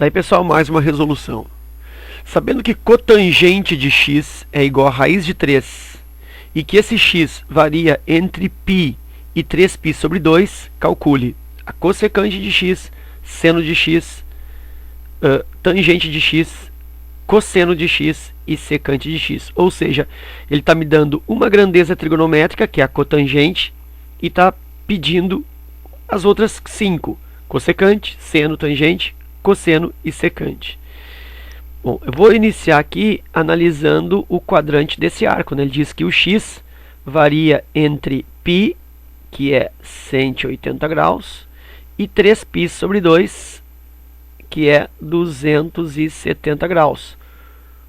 Daí, pessoal, mais uma resolução. Sabendo que cotangente de x é igual a raiz de 3 e que esse x varia entre π e 3π sobre 2, calcule a cossecante de x, seno de x, tangente de x, cosseno de x e secante de x. Ou seja, ele está me dando uma grandeza trigonométrica, que é a cotangente, e está pedindo as outras 5. Cossecante, seno, tangente, cosseno e secante. Bom, eu vou iniciar aqui analisando o quadrante desse arco, né? Ele diz que o x varia entre π, que é 180 graus, e 3π sobre 2, que é 270 graus.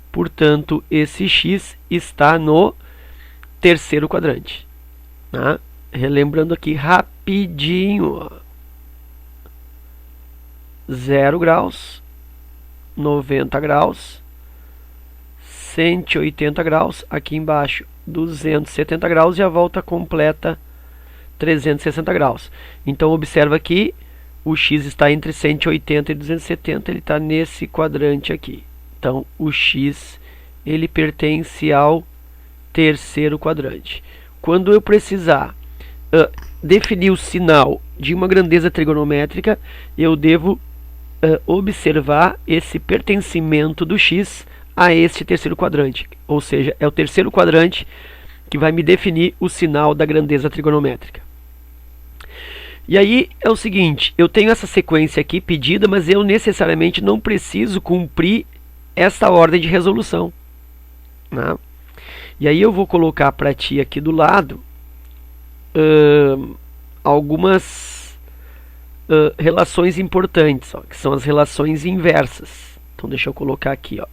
Portanto, esse x está no terceiro quadrante. Tá? Relembrando aqui rapidinho. 0 graus, 90 graus, 180 graus, aqui embaixo 270 graus e a volta completa 360 graus. Então observa aqui, o x está entre 180 e 270, ele está nesse quadrante aqui. Então o x ele pertence ao terceiro quadrante. Quando eu precisar definir o sinal de uma grandeza trigonométrica, eu devo observar esse pertencimento do x a este terceiro quadrante. Ou seja, é o terceiro quadrante que vai me definir o sinal da grandeza trigonométrica. E aí é o seguinte, eu tenho essa sequência aqui pedida, mas eu necessariamente não preciso cumprir essa ordem de resolução, né? E aí eu vou colocar para ti aqui do lado algumas relações importantes, ó, que são as relações inversas. Então deixa eu colocar aqui, ó,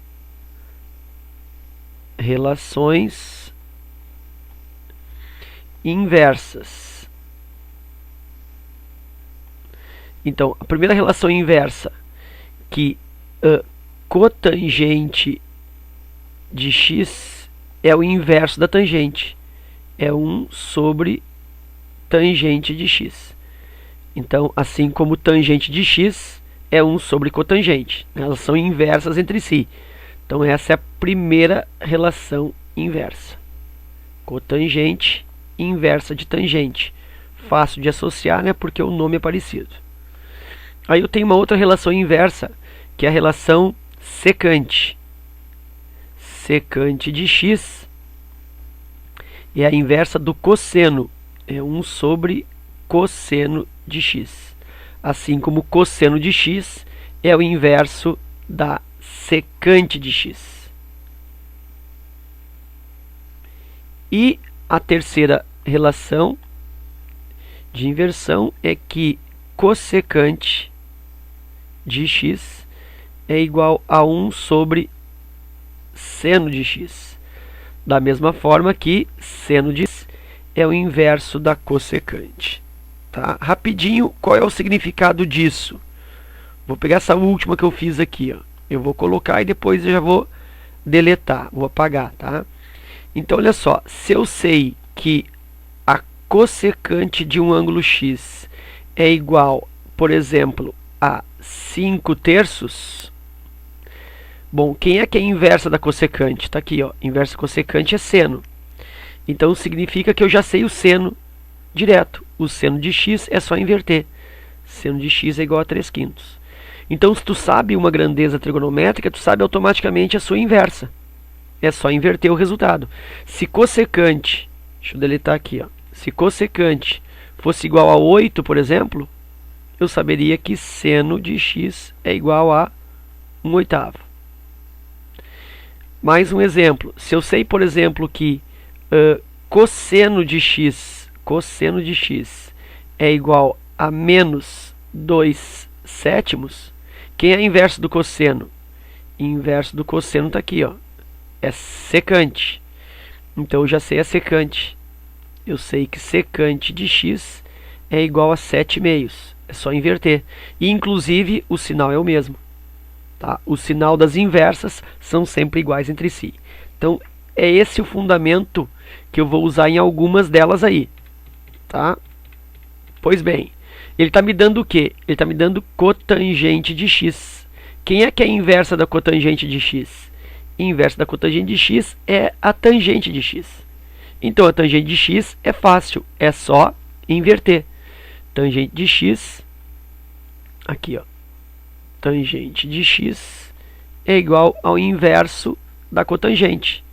relações inversas. Então a primeira relação inversa, que cotangente de x é o inverso da tangente, é 1 sobre tangente de x. Então, assim como tangente de x é 1 sobre cotangente, né? Elas são inversas entre si. Então essa é a primeira relação inversa. Cotangente inversa de tangente. Fácil de associar, né? Porque o nome é parecido. Aí eu tenho uma outra relação inversa, que é a relação secante. Secante de x é a inversa do cosseno. É 1 sobre cosseno de x. Assim como cosseno de x é o inverso da secante de x. E a terceira relação de inversão é que cossecante de x é igual a 1 sobre seno de x. Da mesma forma que seno de x é o inverso da cossecante. Tá? Rapidinho, qual é o significado disso? Vou pegar essa última que eu fiz aqui, ó. Eu vou colocar e depois eu já vou deletar, vou apagar, tá? Então olha só, se eu sei que a cossecante de um ângulo x é igual, por exemplo, a 5/3, bom, quem é que é a inversa da cossecante? Está aqui, ó, inversa da cossecante é seno. Então significa que eu já sei o seno direto. O seno de x é só inverter. Seno de x é igual a 3/5. Então, se tu sabe uma grandeza trigonométrica, tu sabe automaticamente a sua inversa. É só inverter o resultado. Se cossecante, deixa eu deletar aqui, ó. Se cossecante fosse igual a 8, por exemplo, eu saberia que seno de x é igual a 1/8. Mais um exemplo. Se eu sei, por exemplo, que cosseno de x é igual a menos 2/7, quem é a inverso do cosseno? Inverso do cosseno está aqui, ó, é secante. Então eu já sei a secante. Eu sei que secante de x é igual a 7/2. É só inverter. E inclusive o sinal é o mesmo. Tá? O sinal das inversas são sempre iguais entre si. Então é esse o fundamento que eu vou usar em algumas delas aí. Tá? Pois bem, ele está me dando o quê? Ele está me dando cotangente de x, Quem é que é a inversa da cotangente de x? Inversa da cotangente de x é a tangente de x. Então, a tangente de x é fácil, é só inverter. Tangente de x, aqui ó, tangente de x é igual ao inverso da cotangente.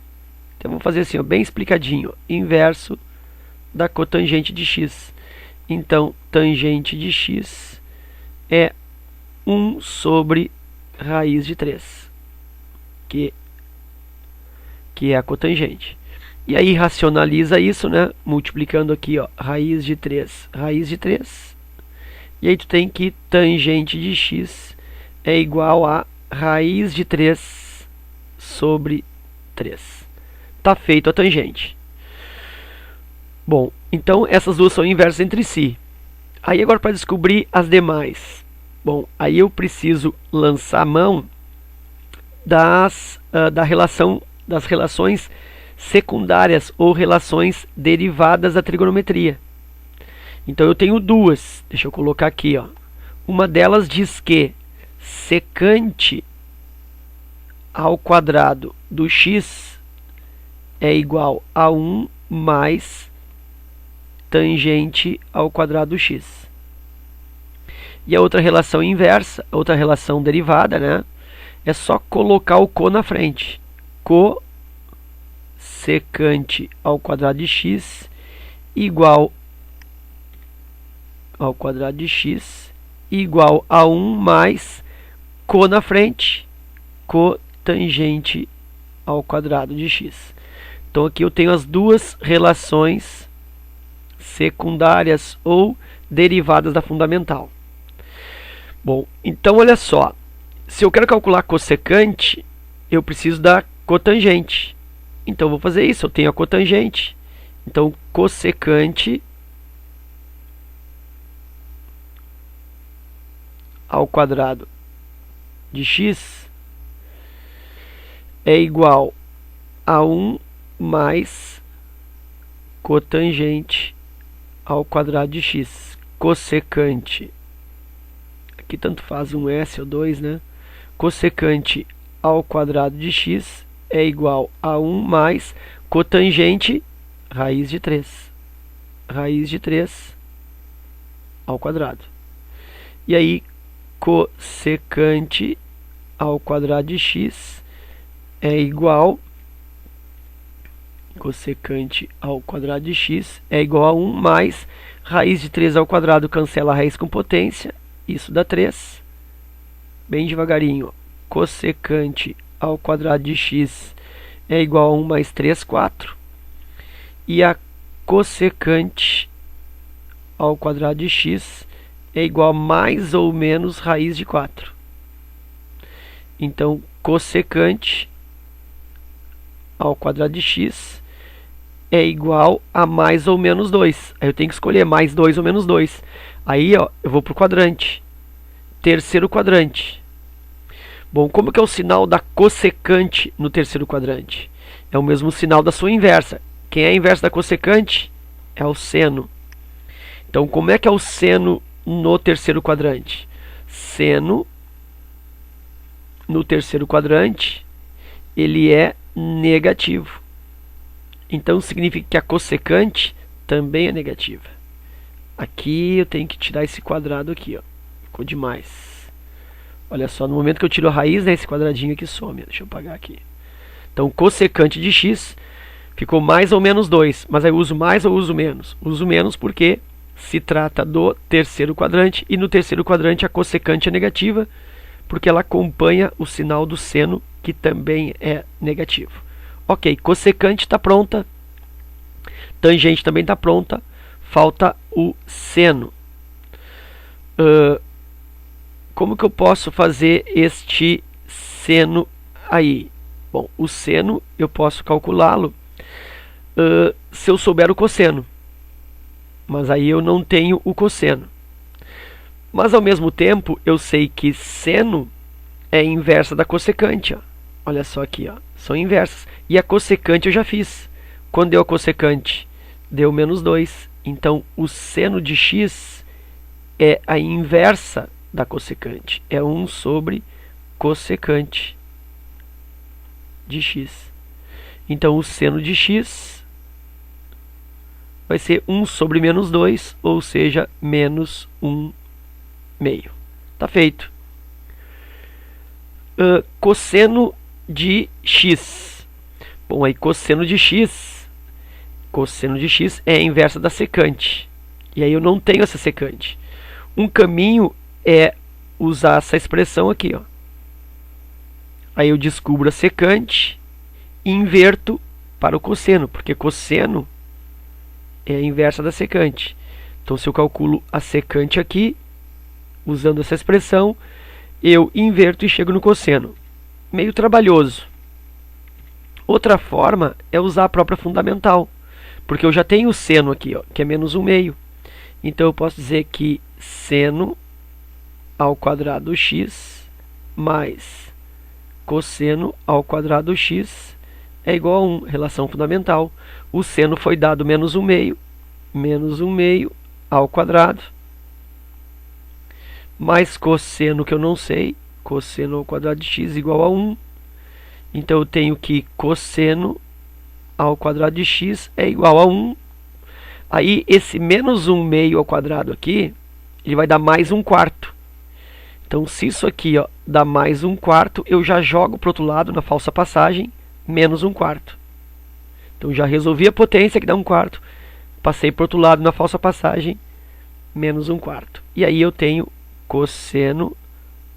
Então, vamos fazer assim, ó, bem explicadinho, ó, inverso da cotangente de x. Então, tangente de x é 1 sobre raiz de 3, que é a cotangente. E aí racionaliza isso, né? Multiplicando aqui, ó, raiz de 3. E aí tu tem que tangente de x é igual a raiz de 3 sobre 3. Tá feito a tangente. Bom, então essas duas são inversas entre si. Aí agora para descobrir as demais. Bom, aí eu preciso lançar a mão das relações secundárias ou relações derivadas da trigonometria. Então eu tenho duas. Deixa eu colocar aqui, ó. Uma delas diz que secante ao quadrado do x é igual a 1 mais tangente ao quadrado do x. E a outra relação inversa, outra relação derivada, né? É só colocar o co na frente. Secante ao quadrado de x igual ao quadrado de x igual a 1 mais co na frente, cotangente ao quadrado de x. Então aqui eu tenho as duas relações secundárias ou derivadas da fundamental. Bom, então olha só, se eu quero calcular cossecante, eu preciso da cotangente. Então, eu vou fazer isso. Eu tenho a cotangente. Então, cossecante ao quadrado de x é igual a 1 mais cotangente ao quadrado de x. Cossecante, aqui tanto faz um S ou 2, né? Cossecante ao quadrado de x é igual a 1 mais cotangente raiz de 3. Raiz de 3 ao quadrado. E aí, cossecante ao quadrado de x é igual... Cossecante ao quadrado de x é igual a 1 mais raiz de 3 ao quadrado, cancela a raiz com potência. Isso dá 3. Bem devagarinho. Cossecante ao quadrado de x é igual a 1 mais 3, 4. E a cossecante ao quadrado de x é igual a mais ou menos raiz de 4. Então, cossecante ao quadrado de x é igual a mais ou menos 2. Aí eu tenho que escolher mais 2 ou menos 2. Aí, ó, eu vou para o quadrante. Terceiro quadrante. Bom, como que é o sinal da cossecante no terceiro quadrante? É o mesmo sinal da sua inversa. Quem é a inversa da cossecante? É o seno. Então, como é que é o seno no terceiro quadrante? Seno no terceiro quadrante, ele é negativo. Então, significa que a cossecante também é negativa. Aqui eu tenho que tirar esse quadrado aqui, ó. Ficou demais. Olha só, no momento que eu tiro a raiz, né, esse quadradinho aqui some. Deixa eu apagar aqui. Então, cossecante de x ficou mais ou menos 2. Mas aí eu uso mais ou uso menos? Uso menos porque se trata do terceiro quadrante. E no terceiro quadrante a cossecante é negativa, porque ela acompanha o sinal do seno, que também é negativo. Ok, cossecante está pronta. Tangente também está pronta. Falta o seno. Como que eu posso fazer este seno aí? Bom, o seno eu posso calculá-lo se eu souber o cosseno. Mas aí eu não tenho o cosseno. Mas ao mesmo tempo eu sei que seno é inversa da cossecante. Ó. Olha só aqui, ó. São inversas. E a cossecante eu já fiz. Quando deu a cossecante? Deu menos 2. Então o seno de x é a inversa da cossecante. É 1 sobre cossecante de x. Então, o seno de x vai ser 1 sobre menos 2, ou seja, menos 1 meio. Tá feito. Cosseno de x. Bom, aí cosseno de x é a inversa da secante. E aí eu não tenho essa secante. Um caminho é usar essa expressão aqui, ó. Aí eu descubro a secante e inverto para o cosseno, porque cosseno é a inversa da secante. Então, se eu calculo a secante aqui, usando essa expressão, eu inverto e chego no cosseno. Meio trabalhoso. Outra forma é usar a própria fundamental, porque eu já tenho o seno aqui, ó, que é menos 1 meio. Então, eu posso dizer que seno ao quadrado x mais cosseno ao quadrado x é igual a 1, relação fundamental. O seno foi dado menos 1 meio ao quadrado, mais cosseno que eu não sei, cosseno ao quadrado de x igual a 1. Então, eu tenho que cosseno ao quadrado de x é igual a 1. Aí, esse menos 1 meio ao quadrado aqui, ele vai dar mais 1/4. Então, se isso aqui, ó, dá mais 1/4, eu já jogo para o outro lado, na falsa passagem, menos 1/4. Então, já resolvi a potência, que dá 1/4. Passei para o outro lado, na falsa passagem, menos 1/4. E aí eu tenho cosseno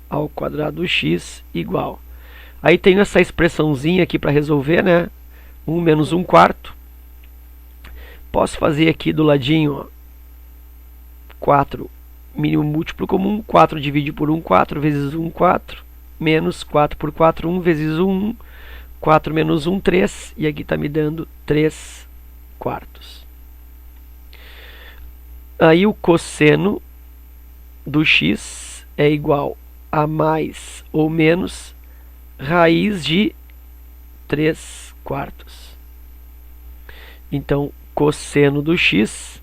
ao quadrado x igual. Aí tenho essa expressãozinha aqui para resolver, né? 1 menos 1/4. Posso fazer aqui do ladinho, ó, 4, mínimo múltiplo comum. 4 divide por 1, 4 vezes 1, 4. Menos 4 por 4, 1 vezes 1, 4 menos 1, 3. E aqui está me dando 3/4. Aí o cosseno do x é igual a mais ou menos raiz de 3/4. Então, cosseno do x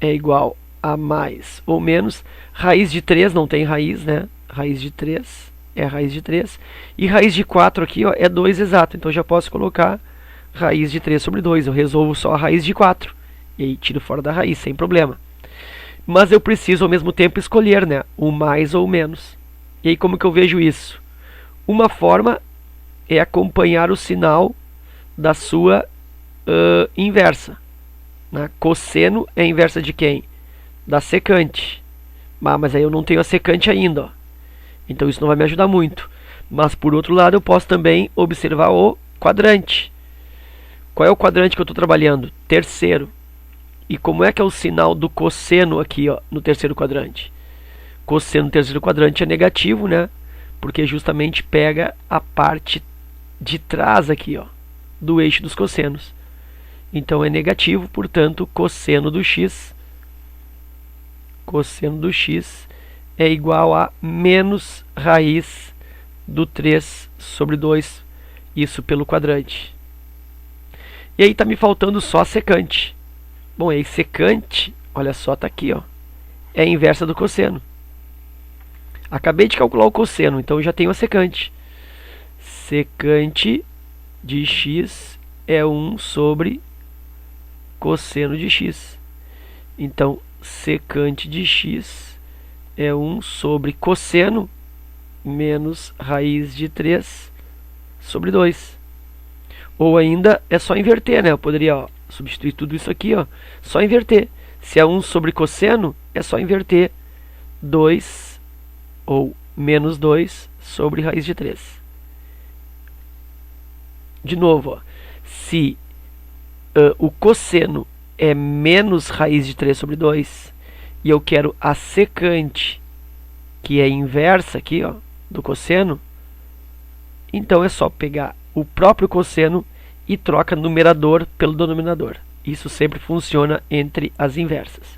é igual a mais ou menos raiz de 3, não tem raiz, né? Raiz de 3 é a raiz de 3. E raiz de 4 aqui, ó, é 2 exato. Então, já posso colocar raiz de 3 sobre 2. Eu resolvo só a raiz de 4. E aí, tiro fora da raiz, sem problema. Mas eu preciso, ao mesmo tempo, escolher, né? O mais ou menos. E aí, como que eu vejo isso? Uma forma é acompanhar o sinal da sua inversa. Né? Cosseno é a inversa de quem? Da secante. Mas aí eu não tenho a secante ainda, ó. Então isso não vai me ajudar muito. Mas por outro lado eu posso também observar o quadrante. Qual é o quadrante que eu estou trabalhando? Terceiro. E como é que é o sinal do cosseno aqui, ó, no terceiro quadrante? Cosseno no terceiro quadrante é negativo, né? Porque justamente pega a parte de trás aqui, ó, do eixo dos cossenos. Então é negativo, portanto, cosseno do x é igual a menos raiz do 3 sobre 2, isso pelo quadrante. E aí está me faltando só a secante. Bom, aí secante, olha só, está aqui, ó, é a inversa do cosseno. Acabei de calcular o cosseno, então eu já tenho a secante. Secante de x é 1 sobre cosseno de x. Então, secante de x é 1 sobre cosseno menos raiz de 3 sobre 2. Ou ainda é só inverter, né? Eu poderia, ó, substituir tudo isso aqui, ó, só inverter. Se é 1 sobre cosseno, é só inverter 2 ou menos 2 sobre raiz de 3. De novo, ó, se o cosseno é menos raiz de 3 sobre 2 e eu quero a secante, que é inversa aqui, ó, do cosseno, então é só pegar o próprio cosseno e troca numerador pelo denominador. Isso sempre funciona entre as inversas.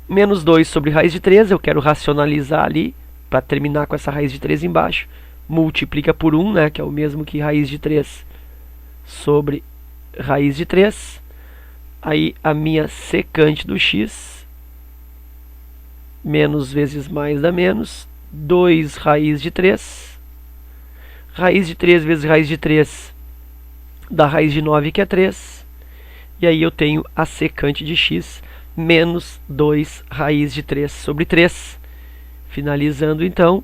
Menos 2 sobre raiz de 3, eu quero racionalizar ali, para terminar com essa raiz de 3 embaixo. Multiplica por 1, né, que é o mesmo que raiz de 3 sobre raiz de 3. Aí a minha secante do x, menos vezes mais dá menos, 2 raiz de 3. Raiz de 3 vezes raiz de 3 dá raiz de 9, que é 3. E aí eu tenho a secante de x menos 2 raiz de 3 sobre 3. Finalizando, então,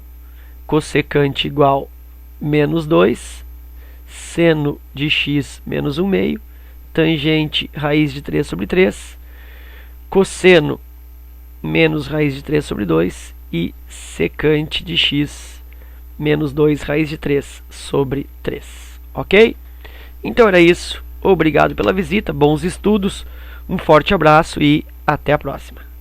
cossecante igual menos 2, seno de x menos 1 meio, tangente raiz de 3 sobre 3, cosseno menos raiz de 3 sobre 2 e secante de x menos 2 raiz de 3 sobre 3. Ok? Então era isso. Obrigado pela visita, bons estudos, um forte abraço e até a próxima.